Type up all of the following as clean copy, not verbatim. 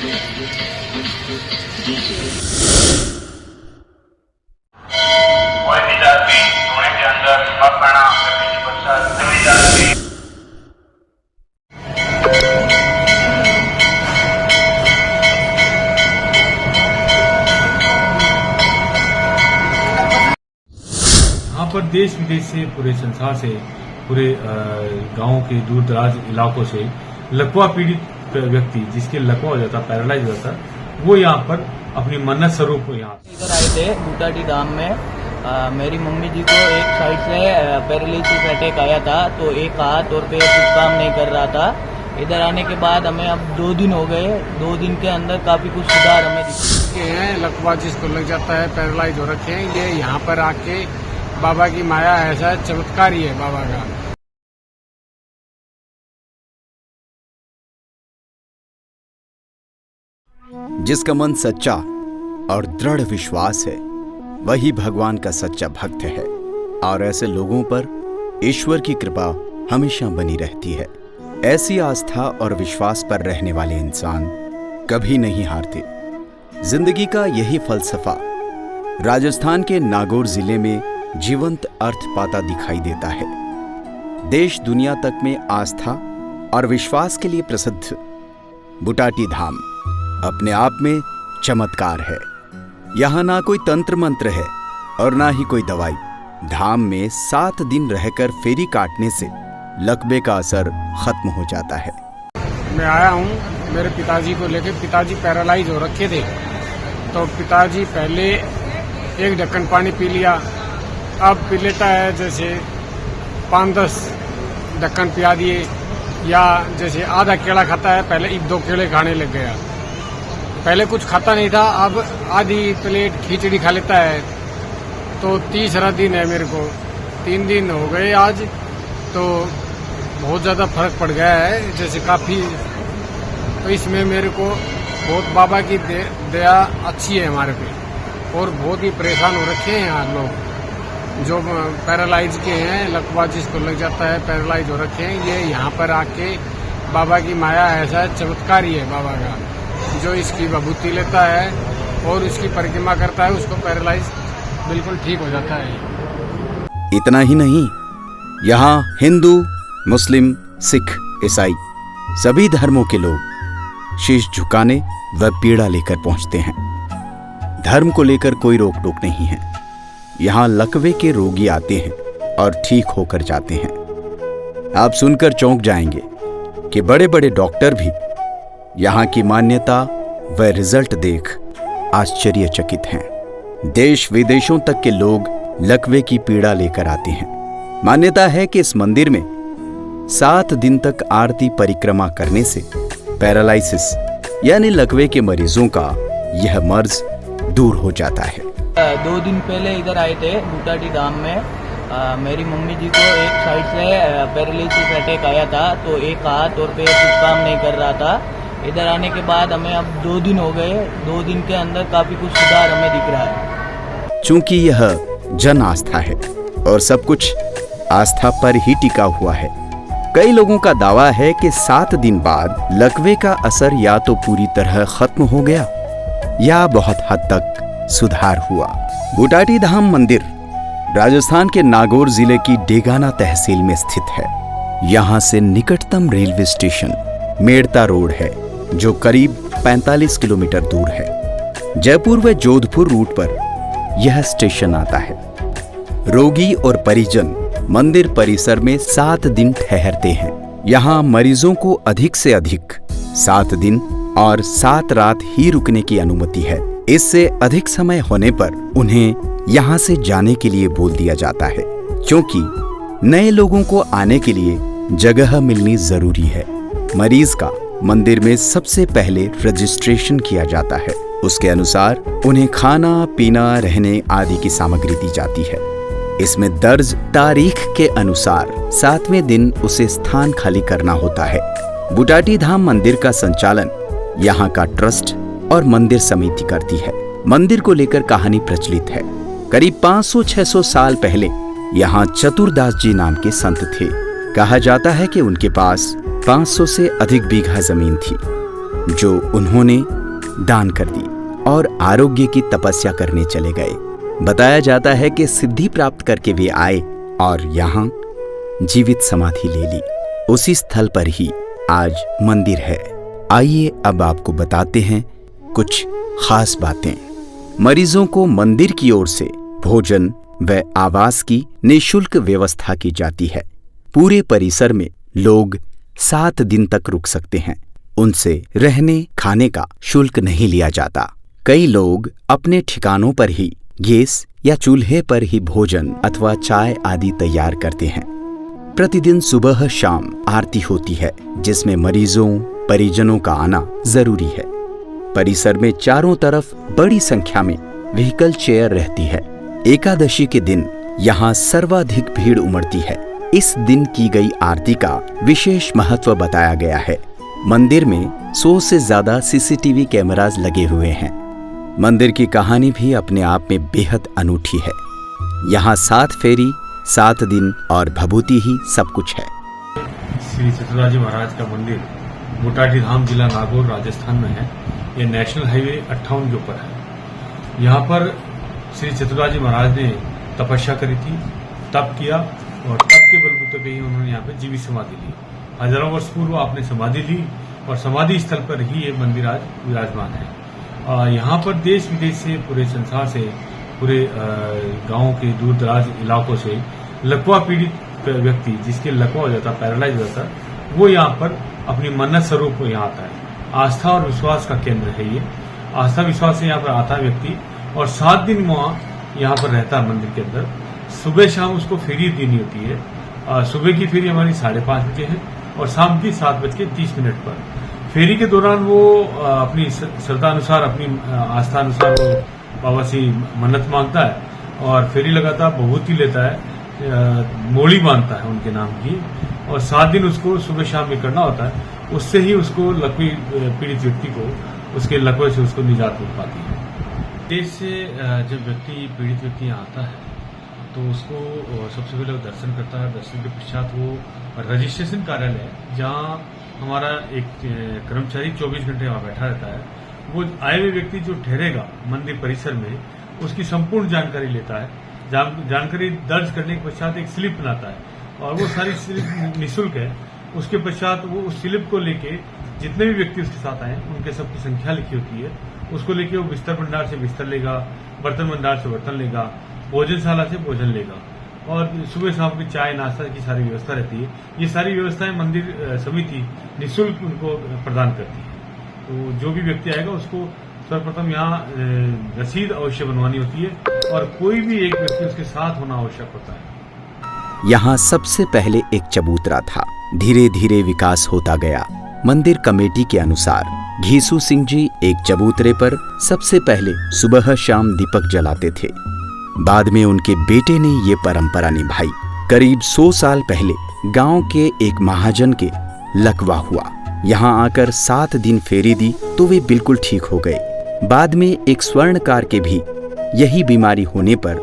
यहाँ पर देश विदेश से, पूरे संसार से, पूरे गांव के दूर दराज इलाकों से लकवा पीड़ित व्यक्ति, जिसके लकवा हो जाता, पैरालाइज हो जाता, वो यहाँ पर अपनी मन्नत स्वरूप यहाँ इधर आए थे बूटाटी धाम में। मेरी मम्मी जी को एक साइड से पैरालिसिस अटैक आया था, तो एक हाथ और पैर कुछ काम नहीं कर रहा था। इधर आने के बाद हमें अब 2 दिन हो गए, 2 दिन के अंदर काफी कुछ सुधार हमें दिखे हैं। लकवा जिसको लग जाता है, पैरालाइज हो रखे हैं, ये यहाँ पर आके बाबा की माया, ऐसा चमत्कार ही है बाबा का। जिसका मन सच्चा और दृढ़ विश्वास है, वही भगवान का सच्चा भक्त है, और ऐसे लोगों पर ईश्वर की कृपा हमेशा बनी रहती है। ऐसी आस्था और विश्वास पर रहने वाले इंसान कभी नहीं हारते। जिंदगी का यही फलसफा राजस्थान के नागौर जिले में जीवंत अर्थ पाता दिखाई देता है। देश दुनिया तक में आस्था और विश्वास के लिए प्रसिद्ध बूटाटी धाम अपने आप में चमत्कार है। यहाँ ना कोई तंत्र मंत्र है और ना ही कोई दवाई। धाम में 7 दिन रहकर फेरी काटने से लकवे का असर खत्म हो जाता है। मैं आया हूँ मेरे पिताजी को लेकर। पिताजी पैरालाइज हो रखे थे, तो पिताजी पहले 1 ढक्कन पानी पी लिया, अब पी लेता है जैसे 5-10 ढक्कन पिया दिए, या जैसे आधा केला खाता है, पहले 1-2 केले खाने लग गया। पहले कुछ खाता नहीं था, अब आधी प्लेट खिचड़ी खा लेता है। तो तीसरा दिन है मेरे को, 3 दिन हो गए आज, तो बहुत ज़्यादा फर्क पड़ गया है, जैसे काफ़ी। तो इसमें मेरे को बहुत बाबा की दया अच्छी है हमारे पे, और बहुत ही परेशान हो रखे हैं यहाँ लोग जो पैरालाइज के हैं। लकवा जिसको लग जाता है, पैरालाइज हो रखे हैं, ये यहाँ पर आके बाबा की माया, ऐसा चमत्कार ही है बाबा का। जो इसकी विभूति लेता है और इसकी परिक्रमा करता है, उसको पैरालाइज बिल्कुल ठीक हो जाता है। इतना ही नहीं, यहाँ हिंदू, मुस्लिम, सिख, ईसाई सभी धर्मों के लोग शीश झुकाने व पीड़ा लेकर पहुंचते हैं। धर्म को लेकर कोई रोक टोक नहीं है। यहाँ लकवे के रोगी आते हैं और ठीक होकर जाते हैं। आप सुनकर चौंक जाएंगे कि बड़े बड़े डॉक्टर भी यहाँ की मान्यता व रिजल्ट देख आश्चर्यचकित हैं। देश विदेशों तक के लोग लकवे की पीड़ा लेकर आते हैं। मान्यता है कि इस मंदिर में 7 दिन तक आरती परिक्रमा करने से पैरालाइसिस यानी लकवे के मरीजों का यह मर्ज दूर हो जाता है। 2 दिन पहले इधर आए थे बूटाटी धाम में। मेरी मम्मी जी को एक साइड से पैरालिसिस अटैक आया था, तो एक हाथ और पैर कुछ काम नहीं कर रहा था। इधर आने के बाद हमें अब 2 दिन हो गए, 2 दिन के अंदर काफी कुछ सुधार हमें दिख रहा है। चूंकि यह जन आस्था है और सब कुछ आस्था पर ही टिका हुआ है, कई लोगों का दावा है कि 7 दिन बाद लकवे का असर या तो पूरी तरह खत्म हो गया या बहुत हद तक सुधार हुआ। बूटाटी धाम मंदिर राजस्थान के नागौर जिले की डेगाना तहसील में स्थित है। यहाँ से निकटतम रेलवे स्टेशन मेड़ता रोड है, जो करीब 45 किलोमीटर दूर है। जयपुर व जोधपुर रूट पर यह स्टेशन आता है। रोगी और परिजन मंदिर परिसर में 7 दिन ठहरते हैं। यहाँ मरीजों को अधिक से अधिक 7 दिन और 7 रात ही रुकने की अनुमति है। इससे अधिक समय होने पर उन्हें यहाँ से जाने के लिए बोल दिया जाता है, क्योंकि नए लोगों को आने के लिए जगह मिलनी जरूरी है। मरीज का मंदिर में सबसे पहले रजिस्ट्रेशन किया जाता है। उसके अनुसार उन्हें खाना पीना रहने आदि की सामग्री दी जाती है। इसमें दर्ज तारीख के अनुसार 7वें दिन उसे स्थान खाली करना होता है। बूटाटी धाम मंदिर का संचालन यहाँ का ट्रस्ट और मंदिर समिति करती है। मंदिर को लेकर कहानी प्रचलित है। करीब 500-600 साल पहले यहाँ चतुरदास जी नाम के संत थे। कहा जाता है कि उनके पास 500 से अधिक बीघा जमीन थी। जो उन्होंने दान कर दी और आरोग्य की तपस्या करने चले गए। बताया जाता है कि सिद्धि प्राप्त करके वे आए और यहाँ जीवित समाधि ले ली। उसी स्थल पर ही आज मंदिर है। आइए अब आपको बताते हैं कुछ खास बातें। मरीजों को मंदिर की ओर से भोजन व आवास की निःशुल्क व्यवस्था की जाती है। पूरे परिसर में लोग 7 दिन तक रुक सकते हैं। उनसे रहने खाने का शुल्क नहीं लिया जाता। कई लोग अपने ठिकानों पर ही गैस या चूल्हे पर ही भोजन अथवा चाय आदि तैयार करते हैं। प्रतिदिन सुबह शाम आरती होती है, जिसमें मरीजों परिजनों का आना जरूरी है। परिसर में चारों तरफ बड़ी संख्या में व्हीकल चेयर रहती है। एकादशी के दिन यहाँ सर्वाधिक भीड़ उमड़ती है। इस दिन की गई आरती का विशेष महत्व बताया गया है। मंदिर में 100 से ज्यादा सीसीटीवी कैमरास लगे हुए हैं। मंदिर की कहानी भी अपने आप में बेहद अनूठी है। यहाँ 7 फेरी, 7 दिन और भभूति ही सब कुछ है। श्री चतुराजी महाराज का मंदिर बुटाटी धाम, जिला नागौर, राजस्थान में है। ये नेशनल हाईवे 58 के ऊपर है। यहाँ पर श्री चतुराजी महाराज ने तपस्या करी थी, तप किया और तप के बलबूते पे ही उन्होंने यहाँ पे जीवित समाधि ली। हजारों वर्ष पूर्व आपने समाधि ली और समाधि स्थल पर ही ये मंदिर आज विराजमान है। यहाँ पर देश विदेश से, पूरे संसार से, पूरे गांवों के दूर दराज इलाकों से लकवा पीड़ित व्यक्ति, जिसके लकवा हो जाता, पैरालाइज हो जाता, वो यहाँ पर अपनी मन्नत स्वरूप यहाँ आता है। आस्था और विश्वास का केंद्र है ये। आस्था विश्वास से यहाँ पर आता है व्यक्ति और 7 दिन वहाँ यहाँ पर रहता है मंदिर के अंदर। सुबह शाम उसको फेरी देनी होती है। सुबह की फेरी हमारी 5:30 बजे है और शाम की 7:30 पर। फेरी के दौरान वो अपनी श्रद्धा अनुसार, अपनी आस्था अनुसार वो बाबा से मन्नत मांगता है और फेरी लगाता है, भभूति लेता है, मोड़ी बांधता है उनके नाम की और 7 दिन उसको सुबह शाम में करना होता है। उससे ही उसको लकवे पीड़ित व्यक्ति को उसके लकवे से उसको निजात मिल पाती है। देश से जब पीड़ित व्यक्ति यहाँ आता है तो उसको सबसे पहले वो दर्शन करता है। दर्शन के पश्चात वो रजिस्ट्रेशन कार्यालय है, जहाँ हमारा एक कर्मचारी 24 घंटे वहाँ बैठा रहता है। वो आए हुए व्यक्ति जो ठहरेगा मंदिर परिसर में, उसकी संपूर्ण जानकारी लेता है। जानकारी दर्ज करने के पश्चात एक स्लिप बनाता है और वो सारी स्लिप निःशुल्क है। उसके पश्चात वो उस स्लिप को लेके जितने भी व्यक्ति उसके साथ आए उनके सबकी संख्या लिखी होती है। उसको लेके वो बिस्तर भंडार से बिस्तर लेगा, बर्तन भंडार से बर्तन लेगा, भोजनशाला से भोजन लेगा और सुबह शाम की चाय नाश्ता की सारी व्यवस्था रहती है। ये सारी व्यवस्थाएं मंदिर समिति निःशुल्क उनको प्रदान करती है। तो जो भी व्यक्ति आएगा उसको सर्वप्रथम यहाँ रसीद अवश्य बनवानी होती है और कोई भी एक व्यक्ति उसके साथ होना आवश्यक होता है। यहाँ सबसे पहले एक चबूतरा था। धीरे धीरे विकास होता गया। मंदिर कमेटी के अनुसार घीसू सिंह जी एक चबूतरे पर सबसे पहले सुबह शाम दीपक जलाते थे। बाद में उनके बेटे ने ये परंपरा निभाई। करीब 100 साल पहले गांव के एक महाजन के लकवा हुआ। यहाँ आकर 7 दिन फेरी दी तो वे बिल्कुल ठीक हो गए। बाद में एक स्वर्णकार के भी यही बीमारी होने पर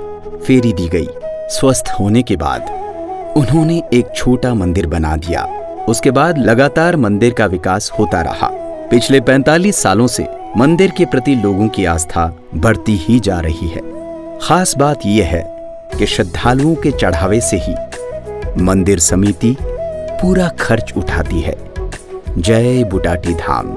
फेरी दी गई। स्वस्थ होने के बाद उन्होंने एक छोटा मंदिर बना दिया। उसके बाद लगातार मंदिर का विकास होता रहा। पिछले 45 सालों से मंदिर के प्रति लोगों की आस्था बढ़ती ही जा रही है। खास बात यह है कि श्रद्धालुओं के चढ़ावे से ही मंदिर समिति पूरा खर्च उठाती है। जय बुटाटी धाम।